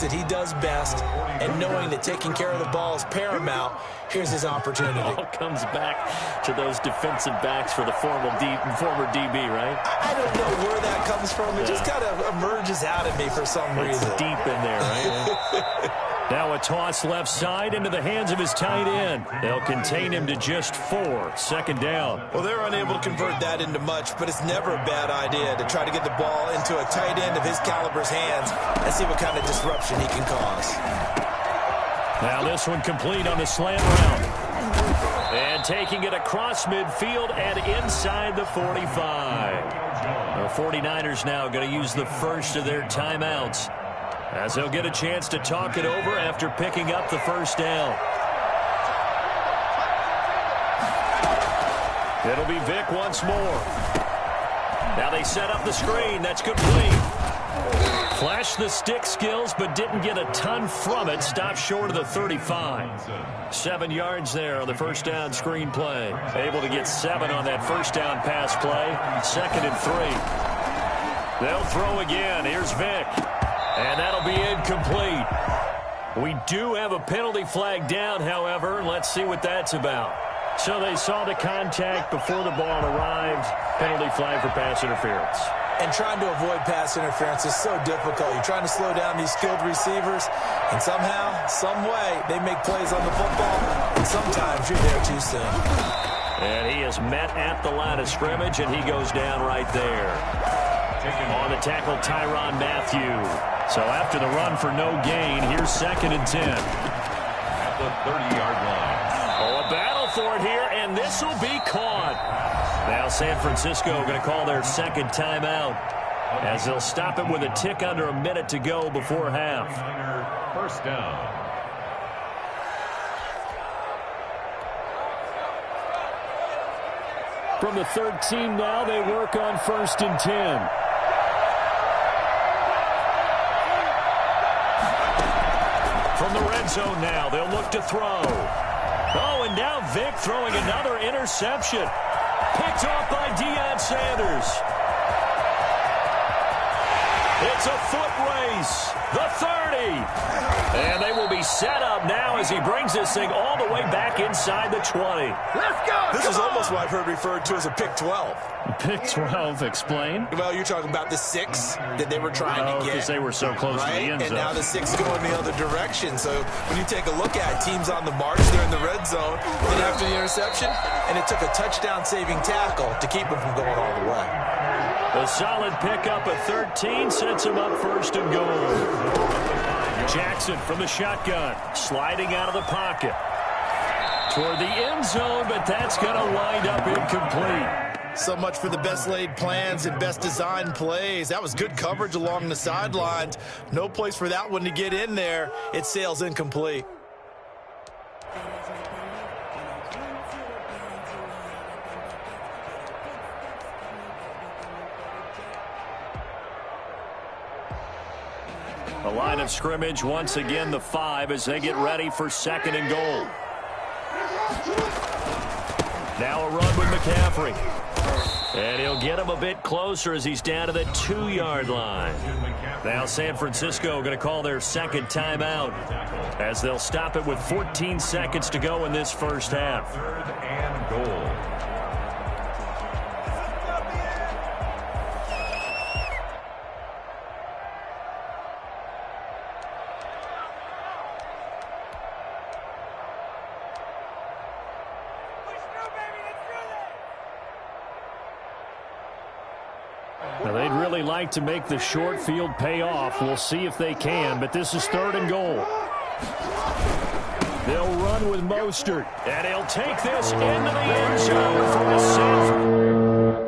that he does best, and knowing that taking care of the ball is paramount, here's his opportunity. It all comes back to those defensive backs for the former DB, right? I don't know where that comes from. It just kind of emerges out of me for some reason. It's deep in there, right? Now a toss left side into the hands of his tight end. They'll contain him to just 4. Second down. Well, they're unable to convert that into much, but it's never a bad idea to try to get the ball into a tight end of his caliber's hands and see what kind of disruption he can cause. Now this one complete on the slant route. And taking it across midfield and inside the 45. The 49ers now going to use the first of their timeouts, as they'll get a chance to talk it over after picking up the first down. It'll be Vick once more. Now they set up the screen. That's complete. Flashed the stick skills, but didn't get a ton from it. Stopped short of the 35. 7 yards there on the first down screen play. Able to get 7 on that first down pass play. 2nd and 3. They'll throw again. Here's Vick. And that'll be incomplete. We do have a penalty flag down, however. Let's see what that's about. So they saw the contact before the ball arrived. Penalty flag for pass interference. And trying to avoid pass interference is so difficult. You're trying to slow down these skilled receivers, and somehow, some way, they make plays on the football, and sometimes you're there too soon. And he is met at the line of scrimmage, and he goes down right there. On the tackle, Tyrann Mathieu. So after the run for no gain, here's 2nd and 10. At the 30-yard line. Oh, a battle for it here, and this will be caught. Now San Francisco going to call their second timeout, as they'll stop it with a tick under a minute to go before half. First down. From the 13 now, they work on 1st and 10. From the red zone now, they'll look to throw. Oh, and now Vick throwing another interception. Picked off by Deion Sanders. It's a foot race. The 30. And they will be set up now as he brings this thing all the way back inside the 20. Let's go. This is almost what I've heard referred to as a pick 12. Pick 12, explain. Well, you're talking about the 6 that they were trying to get. Because they were so close to the end zone. And now the 6 going the other direction. So when you take a look at teams on the march, they're in the red zone. Then after the interception, and it took a touchdown-saving tackle to keep them from going all the way. A solid pickup of 13 sets him up 1st and goal. Jackson from the shotgun, sliding out of the pocket. Toward the end zone, but that's going to wind up incomplete. So much for the best laid plans and best designed plays. That was good coverage along the sidelines. No place for that one to get in there. It sails incomplete. The line of scrimmage, once again, the 5 as they get ready for 2nd and goal. Now a run with McCaffrey. And he'll get him a bit closer as he's down to the 2-yard line. Now San Francisco going to call their second timeout, as they'll stop it with 14 seconds to go in this first half. 3rd and goal. Now they'd really like to make the short field pay off. We'll see if they can, but this is 3rd and goal. They'll run with Mostert, and he'll take this into the end zone for a safe.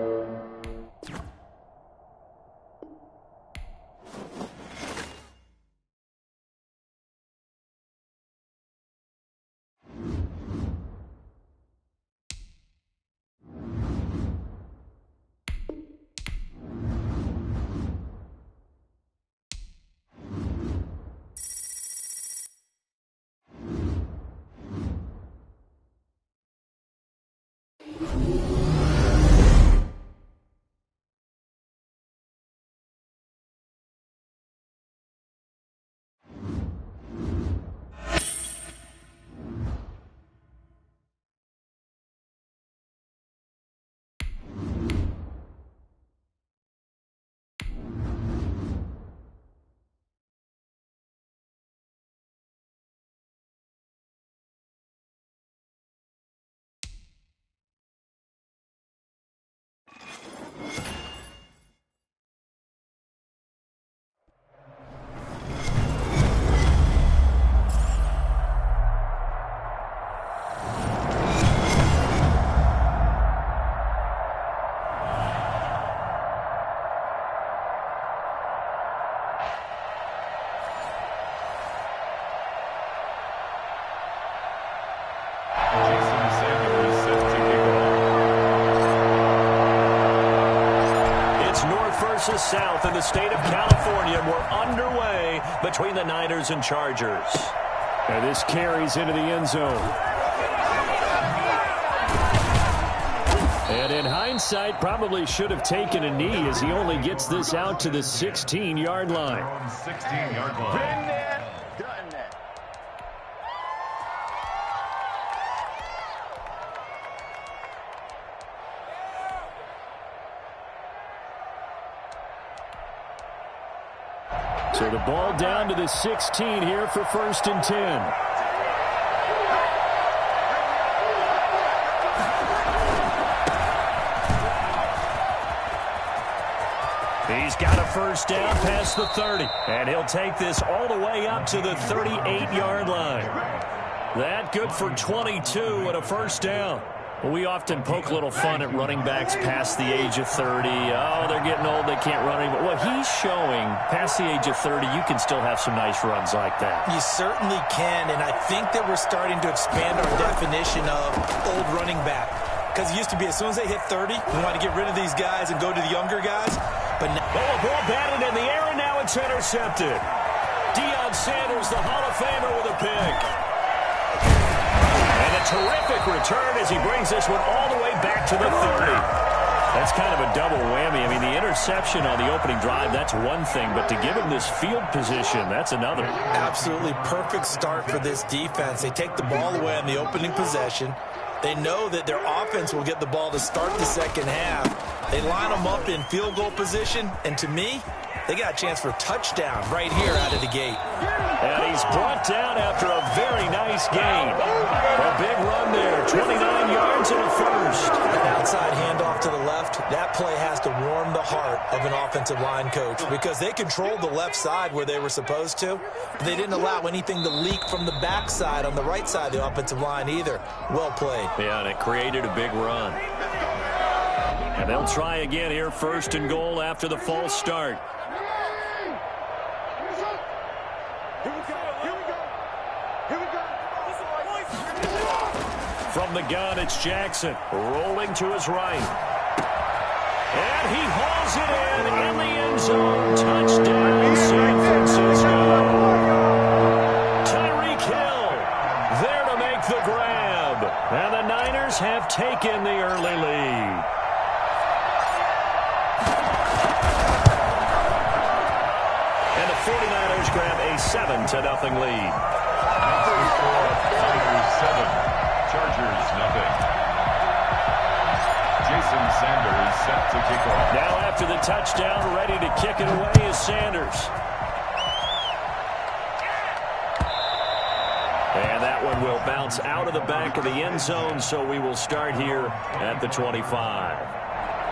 the South in the state of California. We're underway between the Niners and Chargers. And this carries into the end zone. And in hindsight, probably should have taken a knee as he only gets this out to the 16-yard line. 16-yard line. So the ball down to the 16 here for 1st and 10. He's got a first down past the 30. And he'll take this all the way up to the 38-yard line. That good for 22 and a first down. Well, we often poke a little fun at running backs past the age of 30. Oh, they're getting old, they can't run anymore. Well, he's showing past the age of 30, you can still have some nice runs like that. You certainly can, and I think that we're starting to expand our definition of old running back. Because it used to be as soon as they hit 30, we want to get rid of these guys and go to the younger guys. But now, a ball batted in the air, and now it's intercepted. Deion Sanders, the Hall of Famer, with a pick. And a terrific return as he brings this one all the way back to the 30. That's kind of a double whammy. I mean, the interception on the opening drive, that's one thing. But to give him this field position, that's another. Absolutely perfect start for this defense. They take the ball away on the opening possession. They know that their offense will get the ball to start the second half. They line them up in field goal position, and to me, they got a chance for a touchdown right here out of the gate. And he's brought down after a very nice gain. A big run there, 29 yards and a first. An outside handoff to the left. That play has to warm the heart of an offensive line coach because they controlled the left side where they were supposed to. They didn't allow anything to leak from the backside on the right side of the offensive line either. Well played. Yeah, and it created a big run. And they'll try again here, 1st and goal after the false start. From the gun, it's Jackson, rolling to his right. And he hauls it in the end zone. Touchdown, San Francisco. Tyreek Hill there to make the grab. And the Niners have taken the early lead. And the 49ers grab a 7-0 lead. Niners 7. Chargers, nothing. Jason Sanders set to kick off. Now after the touchdown, ready to kick it away is Sanders. And that one will bounce out of the back of the end zone, so we will start here at the 25.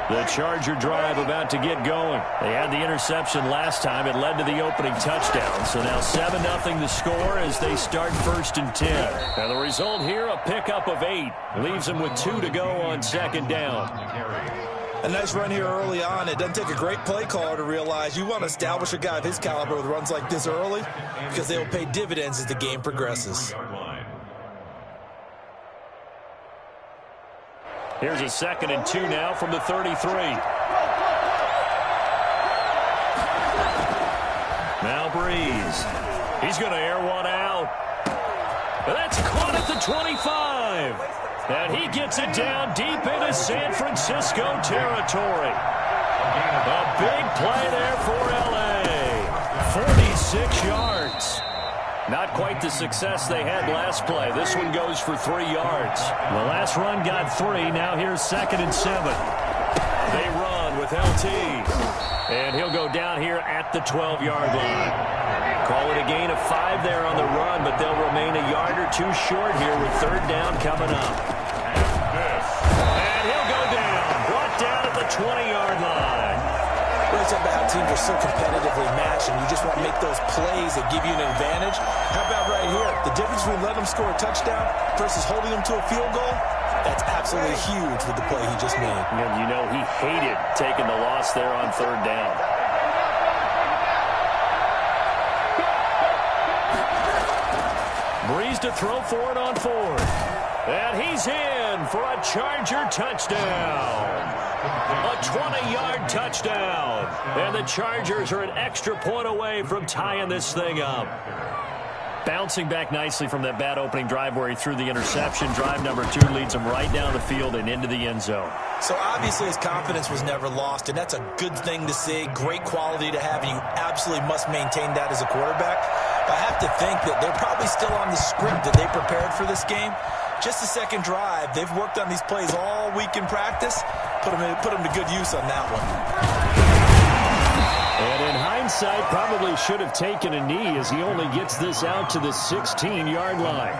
The Charger drive about to get going. They had the interception last time. It led to the opening touchdown. So now 7-0 the score as they start 1st and 10. Now the result here, a pickup of 8. Leaves them with 2 to go on 2nd down. A nice run here early on. It doesn't take a great play caller to realize you want to establish a guy of his caliber with runs like this early because they will pay dividends as the game progresses. Here's a 2nd and 2 now from the 33. Now Breeze. He's going to air one out. That's caught at the 25. And he gets it down deep into San Francisco territory. A big play there for L.A. 46 yards. Not quite the success they had last play. This one goes for 3 yards. The last run got 3. Now here's 2nd and 7. They run with LT. And he'll go down here at the 12-yard line. Call it a gain of 5 there on the run, but they'll remain a yard or 2 short here with 3rd down coming up. And he'll go down. Brought down at the 20-yard line. It's about how teams are so competitively matched, and you just want to make those plays that give you an advantage. How about right here? The difference between letting them score a touchdown versus holding them to a field goal, that's absolutely huge with the play he just made. And you know he hated taking the loss there on 3rd down. Breeze to throw for it on 4th. And he's in for a Charger touchdown. A 20-yard touchdown. And the Chargers are an extra point away from tying this thing up. Bouncing back nicely from that bad opening drive where he threw the interception. Drive number 2 leads him right down the field and into the end zone. So obviously his confidence was never lost, and that's a good thing to see. Great quality to have, and you absolutely must maintain that as a quarterback. But I have to think that they're probably still on the script that they prepared for this game. Just the second drive, they've worked on these plays all week in practice. Put them to good use on that one. And in hindsight, probably should have taken a knee as he only gets this out to the 16-yard line.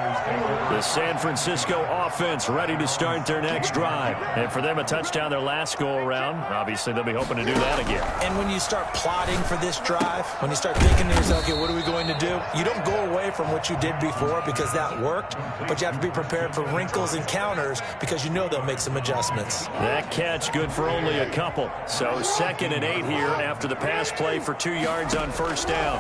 The San Francisco offense ready to start their next drive. And for them, a touchdown their last go-around. Obviously, they'll be hoping to do that again. And when you start plotting for this drive, when you start thinking to yourself, okay, what are we going to do? You don't go away from what you did before because that worked, but you have to be prepared for wrinkles and counters because you know they'll make some adjustments. That catch good for only a couple. So 2nd and 8 here after the pass play for 2 yards on first down.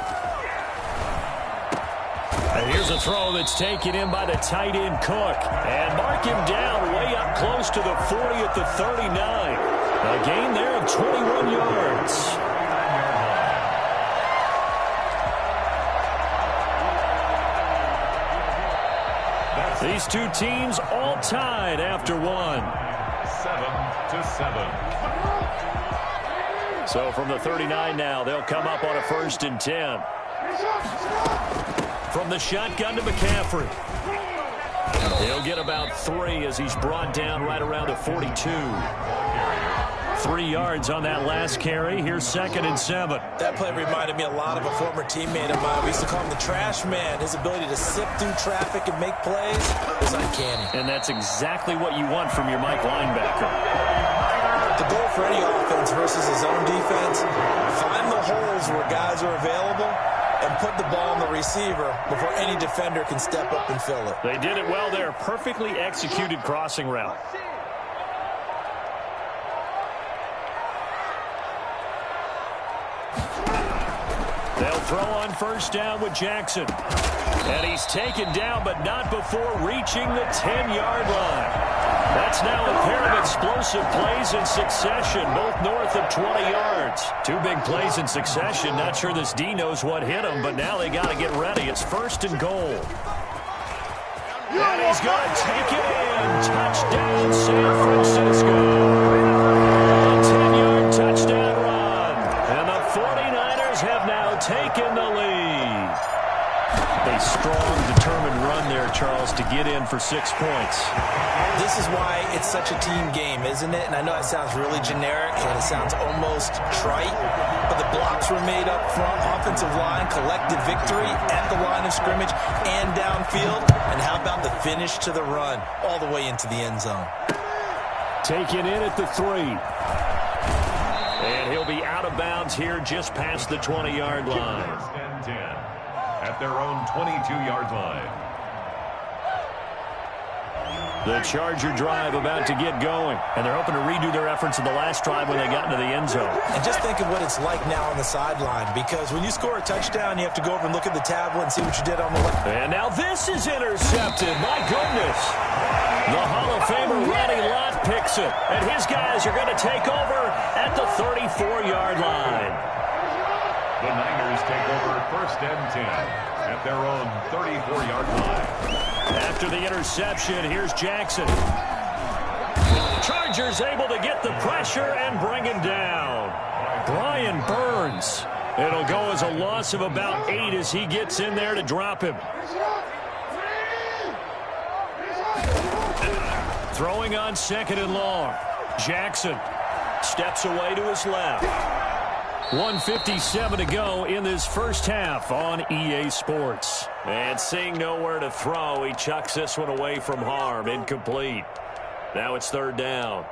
And here's a throw that's taken in by the tight end Cook. And mark him down way up close to the 40 at the 39. A gain there of 21 yards. These two teams all tied after one. 7-7. So from the 39 now, they'll come up on a 1st and 10. From the shotgun to McCaffrey. He'll get about 3 as he's brought down right around the 42. 3 yards on that last carry. Here's 2nd and 7. That play reminded me a lot of a former teammate of mine. We used to call him the trash man. His ability to sift through traffic and make plays was uncanny. And that's exactly what you want from your Mike linebacker. The goal for any offense versus his own defense, find the holes where guys are available and put the ball on the receiver before any defender can step up and fill it. They did it well there. Perfectly executed crossing route. They'll throw on first down with Jackson. And he's taken down, but not before reaching the 10-yard line. That's now a pair of explosive plays in succession, both north of 20 yards. 2 big plays in succession. Not sure this D knows what hit him, but now they got to get ready. It's 1st and goal. And he's going to take it in. Touchdown, San Francisco. A 10-yard touchdown run. And the 49ers have now taken the lead. A strong, determined run there, Charles, to get in for 6 points. This is why it's such a team game, isn't it? And I know it sounds really generic and it sounds almost trite, but the blocks were made up front, offensive line, collective victory at the line of scrimmage and downfield. And how about the finish to the run all the way into the end zone? Taken in at the 3. And he'll be out of bounds here just past the 20-yard line. 1st and 10 at their own 22-yard line. The Charger drive about to get going. And they're hoping to redo their efforts in the last drive when they got into the end zone. And just think of what it's like now on the sideline, because when you score a touchdown, you have to go over and look at the tablet and see what you did on the left. And now this is intercepted. My goodness. The Hall of Famer Ronnie Lott picks it. And his guys are going to take over at the 34-yard line. The Niners take over 1st and 10 at their own 34-yard line. After the interception, here's Jackson. Chargers able to get the pressure and bring him down. Brian Burns. It'll go as a loss of about 8 as he gets in there to drop him. Throwing on 2nd and long. Jackson steps away to his left. 1:57 to go in this first half on EA Sports. And seeing nowhere to throw, he chucks this one away from harm. Incomplete. Now it's 3rd down.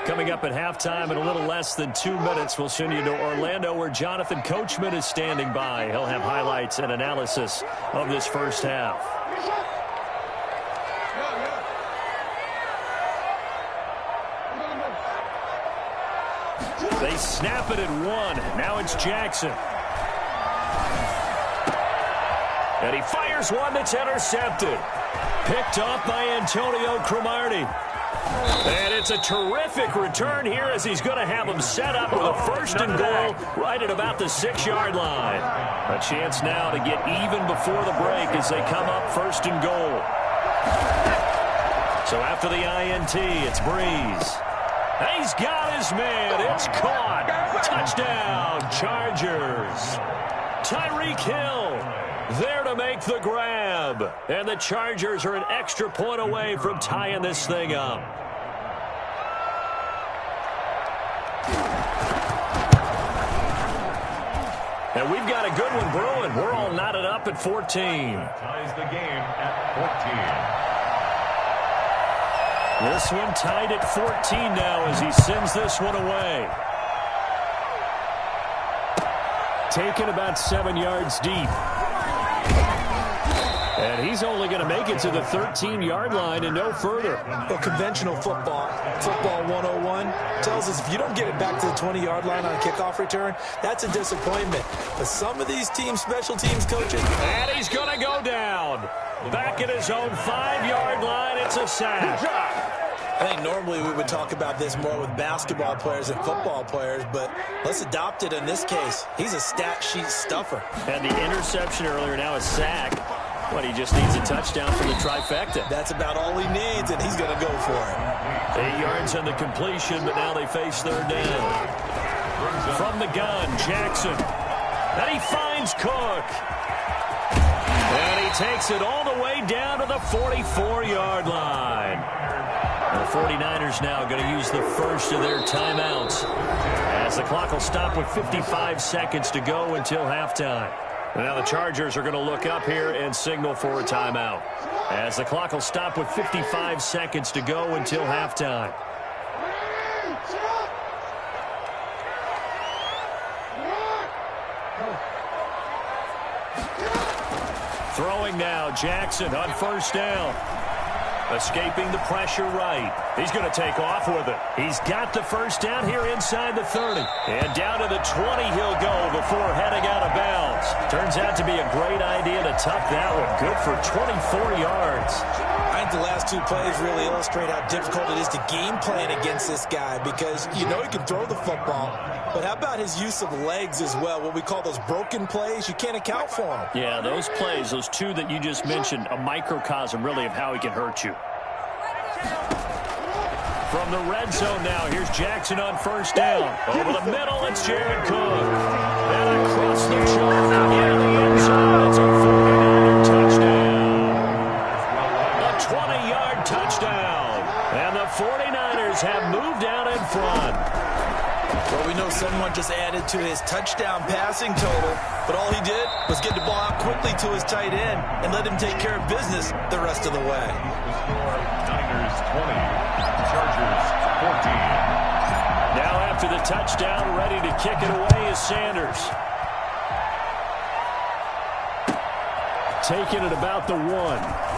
Coming up at halftime in a little less than 2 minutes, we'll send you to Orlando where Jonathan Coachman is standing by. He'll have highlights and analysis of this first half. They snap it at 1. Now it's Jackson. And he fires one that's intercepted. Picked off by Antonio Cromartie. And it's a terrific return here as he's going to have him set up with a 1st and goal right at about the 6-yard line. A chance now to get even before the break as they come up 1st and goal. So after the INT, it's Breeze. He's got his man. It's caught. Touchdown, Chargers. Tyreek Hill there to make the grab. And the Chargers are an extra point away from tying this thing up. And we've got a good one brewing. We're all knotted up at 14. Ties the game at 14. This one tied at 14 now as he sends this one away. Taken about 7 yards deep. And he's only going to make it to the 13-yard line and no further. Well, conventional football 101, tells us if you don't get it back to the 20-yard line on a kickoff return, that's a disappointment. But some of these teams, special teams coaches... And he's going to go down. Back at his own 5-yard line, it's a sack. I think normally we would talk about this more with basketball players and football players, but let's adopt it in this case. He's a stat sheet stuffer. And the interception earlier, now a sack. But he just needs a touchdown from the trifecta. That's about all he needs, and he's going to go for it. 8 yards on the completion, but now they face 3rd down. From the gun, Jackson. And he finds Cook. And he takes it all the way down to the 44-yard line. The 49ers now going to use the first of their timeouts as the clock will stop with 55 seconds to go until halftime. Now the Chargers are going to look up here and signal for a timeout as the clock will stop with 55 seconds to go until halftime. Throwing now, Jackson on 1st down. Escaping the pressure right. He's going to take off with it. He's got the 1st down here inside the 30. And down to the 20 he'll go before heading out of bounds. Turns out to be a great idea to tuck that one. Good for 24 yards. I think the last 2 plays really illustrate how difficult it is to game plan against this guy because you know he can throw the football. But how about his use of legs as well? What we call those broken plays, you can't account for them. Yeah, those plays, those 2 that you just mentioned, a microcosm really of how he can hurt you. From the red zone now, here's Jackson on 1st down. Over the middle, it's Jared Cook. And across the chalk in the end zone, it's a 49er touchdown. A 20-yard touchdown. And the 49ers have moved out in front. Well, we know someone just added to his touchdown passing total, but all he did was get the ball out quickly to his tight end and let him take care of business the rest of the way. Niners 20, Chargers 14. Now after the touchdown, ready to kick it away is Sanders. Taking it about the 1.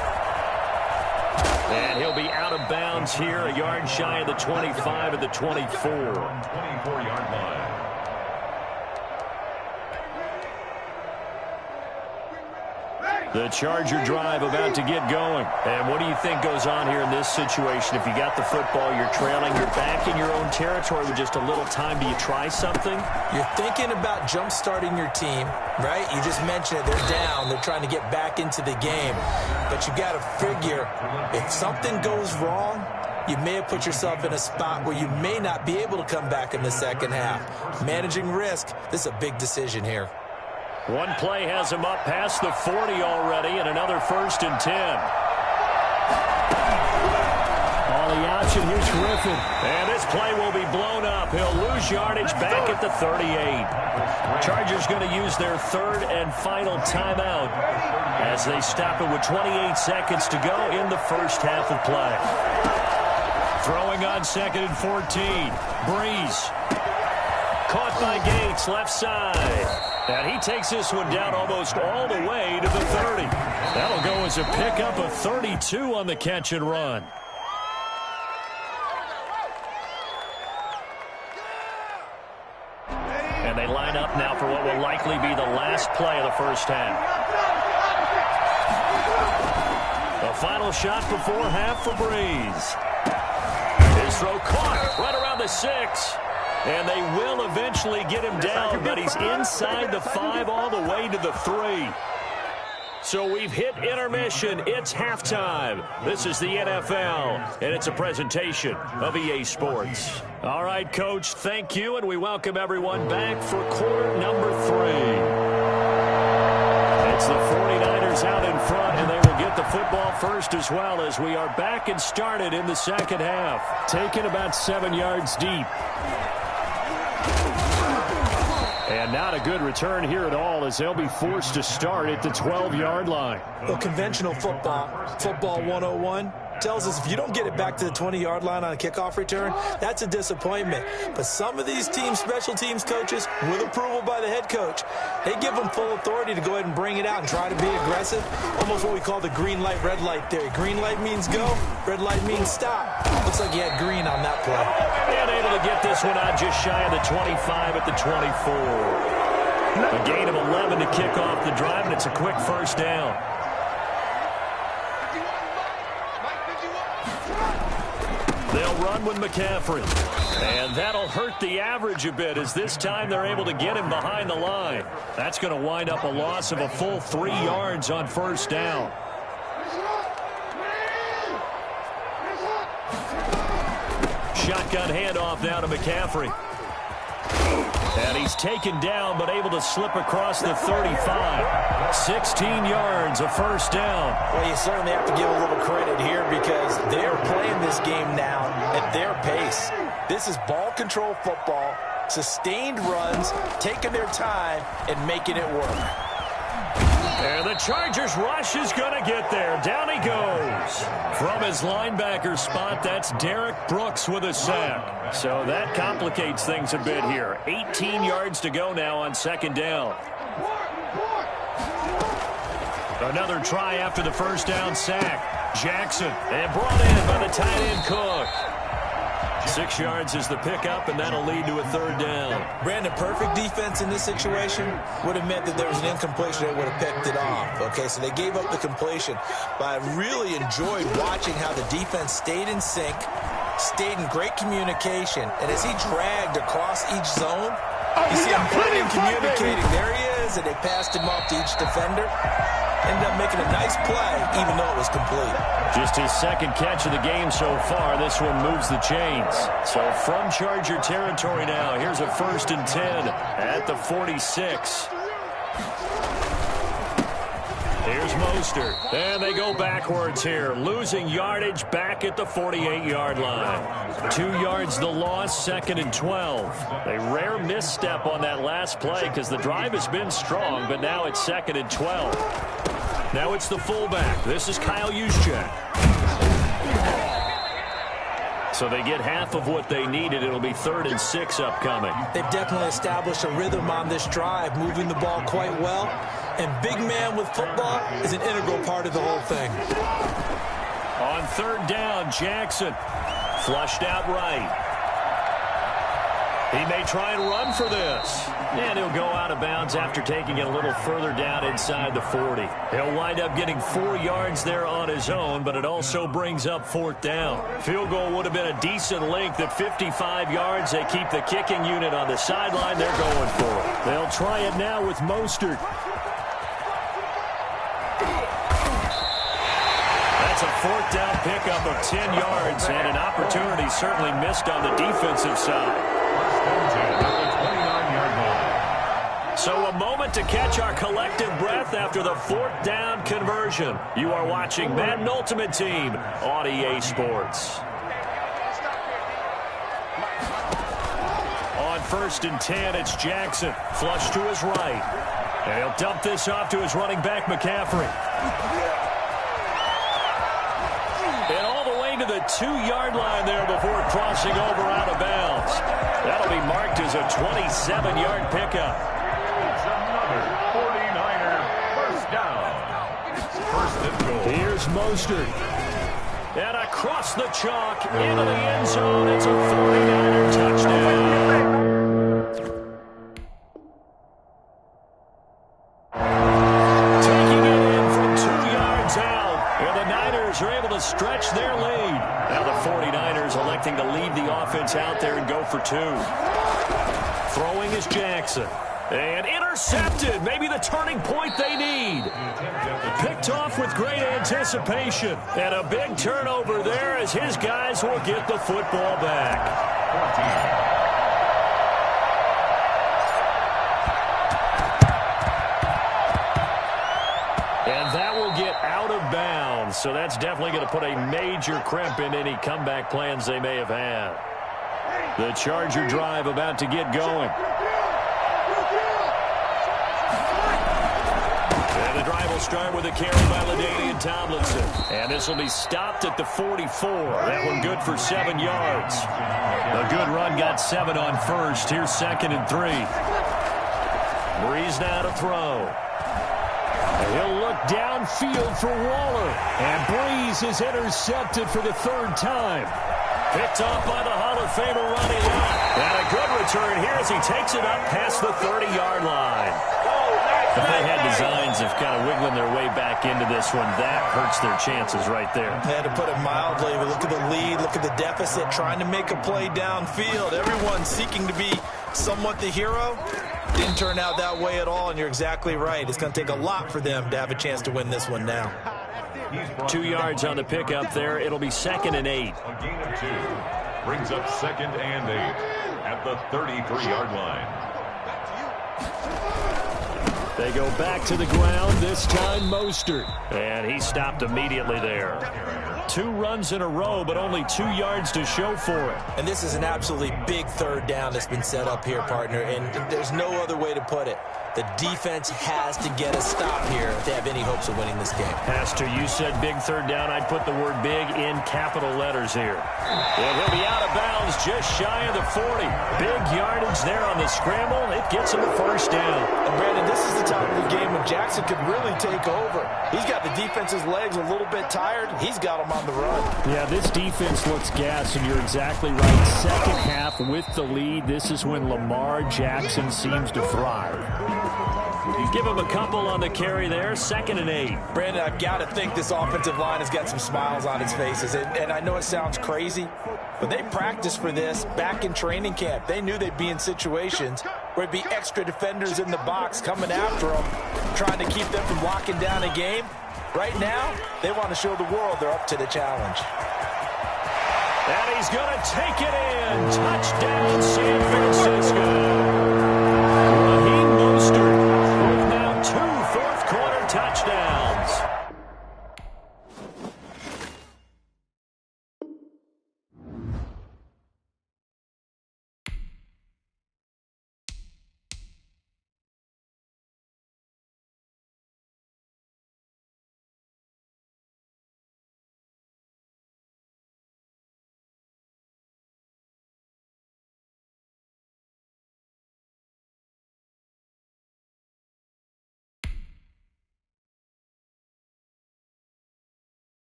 And he'll be out of bounds here, a yard shy of the 25 at the 24. 24-yard line. The Charger drive about to get going. And what do you think goes on here in this situation? If you got the football, you're trailing, you're back in your own territory with just a little time. Do you try something? You're thinking about jump-starting your team, right? You just mentioned it. They're down. They're trying to get back into the game. But you got to figure, if something goes wrong, you may have put yourself in a spot where you may not be able to come back in the second half. Managing risk, this is a big decision here. One play has him up past the 40 already, and another 1st and 10. On the option, here's Griffin. And this play will be blown up. He'll lose yardage back at the 38. Chargers going to use their 3rd and final timeout as they stop it with 28 seconds to go in the first half of play. Throwing on 2nd and 14. Breeze. Caught by Gates, left side. And he takes this one down almost all the way to the 30. That'll go as a pickup of 32 on the catch and run. And they line up now for what will likely be the last play of the first half. A final shot before half for Breeze. His throw caught right around the 6. And they will eventually get him down, but he's inside the 5 all the way to the 3. So we've hit intermission. It's halftime. This is the NFL, and it's a presentation of EA Sports. All right, Coach, thank you, and we welcome everyone back for quarter number 3. It's the 49ers out in front, and they will get the football first as well as we are back and started in the second half. Taken about 7 yards deep. And not a good return here at all as they'll be forced to start at the 12-yard line. Well, conventional football 101, tells us if you don't get it back to the 20-yard line on a kickoff return, that's a disappointment. But some of these teams, special teams coaches, with approval by the head coach, they give them full authority to go ahead and bring it out and try to be aggressive. Almost what we call the green light, red light theory. Green light means go, red light means stop. Looks like he had green on that play. And able to get this one out just shy of the 25 at the 24. A gain of 11 to kick off the drive, and it's a quick first down. They'll run with McCaffrey. And that'll hurt the average a bit as this time they're able to get him behind the line. That's going to wind up a loss of a full 3 yards on first down. Shotgun handoff now to McCaffrey. And he's taken down but able to slip across the 35. 16 yards, a first down. Well, you certainly have to give a little credit here because they're playing this game now at their pace. This is ball control football, sustained runs, taking their time, and making it work. And the Chargers rush is going to get there. Down he goes. From his linebacker spot, that's Derek Brooks with a sack. So that complicates things a bit here. 18 yards to go now on second down. Another try after the first down sack. Jackson, and brought in by the tight end Cook. 6 yards is the pickup, and that'll lead to a third down. Brandon, perfect defense in this situation would have meant that there was an incompletion that would have picked it off. Okay, so they gave up the completion. But I really enjoyed watching how the defense stayed in sync, stayed in great communication, and as he dragged across each zone, you see him pointing and communicating. There he is, and they passed him off to each defender. Ended up making a nice play, even though it was complete. Just his second catch of the game so far. This one moves the chains. So from Charger territory now, here's a 1st and 10 at the 46. Here's Mostert. And they go backwards here. Losing yardage back at the 48-yard line. 2 yards the loss, 2nd and 12. A rare misstep on that last play because the drive has been strong, but now it's 2nd and 12. Now it's the fullback. This is Kyle Juszczyk. So they get half of what they needed. It'll be 3rd and 6 upcoming. They've definitely established a rhythm on this drive, moving the ball quite well. And big man with football is an integral part of the whole thing. On 3rd down, Jackson flushed out right. He may try and run for this. And he'll go out of bounds after taking it a little further down inside the 40. He'll wind up getting 4 yards there on his own, but it also brings up 4th down. Field goal would have been a decent length at 55 yards. They keep the kicking unit on the sideline. They're going for it. They'll try it now with Mostert. That's a 4th down pickup of 10 yards, and an opportunity certainly missed on the defensive side. So a moment to catch our collective breath after the 4th down conversion. You are watching Madden Ultimate Team on EA Sports. On 1st and 10, it's Jackson. Flush to his right. And he'll dump this off to his running back, McCaffrey. And all the way to the 2-yard line there before crossing over out of bounds. That'll be marked as a 27-yard pickup. It's another 49er first down. 1st and goal. Here's Mostert. And across the chalk into the end zone. It's a 49er touchdown. Taking it in from 2 yards out. And the Niners stretch their lead. Now the 49ers electing to lead the offense out there and go for two. Throwing is Jackson. And intercepted. Maybe the turning point they need. Picked off with great anticipation. And a big turnover there as his guys will get the football back. And that will get out of bounds. So that's definitely going to put a major crimp in any comeback plans they may have had. The Charger drive about to get going. And the drive will start with a carry by LaDainian Tomlinson. And this will be stopped at the 44. That one good for 7 yards. A good run got 7 on first. Here's 2nd and 3. Breeze now to throw. He'll look downfield for Waller. And Breeze is intercepted for the 3rd time. Picked off by the Hall of Famer Ronnie Lott. And a good return here as he takes it up past the 30-yard line. If they had designs of kind of wiggling their way back into this one, that hurts their chances right there. They had to put it mildly, but look at the lead, look at the deficit, trying to make a play downfield. Everyone seeking to be somewhat the hero. Didn't turn out that way at all, and you're exactly right. It's going to take a lot for them to have a chance to win this one now. 2 yards on the pickup there. It'll be 2nd and 8. A gain of 2 brings up 2nd and 8 at the 33-yard line. They go back to the ground, this time Mostert. And he stopped immediately there. 2 runs in a row, but only 2 yards to show for it. And this is an absolutely big 3rd down that's been set up here, partner, and there's no other way to put it. The defense has to get a stop here if they have any hopes of winning this game. Pastor, you said big 3rd down. I'd put the word big in capital letters here. And he'll be out of bounds just shy of the 40. Big yardage there on the scramble. It gets him a 1st down. And Brandon, this is the time of the game when Jackson could really take over. He's got the defense's legs a little bit tired. He's got them on the run. Yeah, this defense looks gassed, and you're exactly right. 2nd half with the lead. This is when Lamar Jackson seems to thrive. Give him a couple on the carry there. 2nd and 8. Brandon, I've got to think this offensive line has got some smiles on its faces. And I know it sounds crazy, but they practiced for this back in training camp. They knew they'd be in situations where it'd be extra defenders in the box coming after them, trying to keep them from locking down a game. Right now, they want to show the world they're up to the challenge. And he's going to take it in. Touchdown, San Francisco.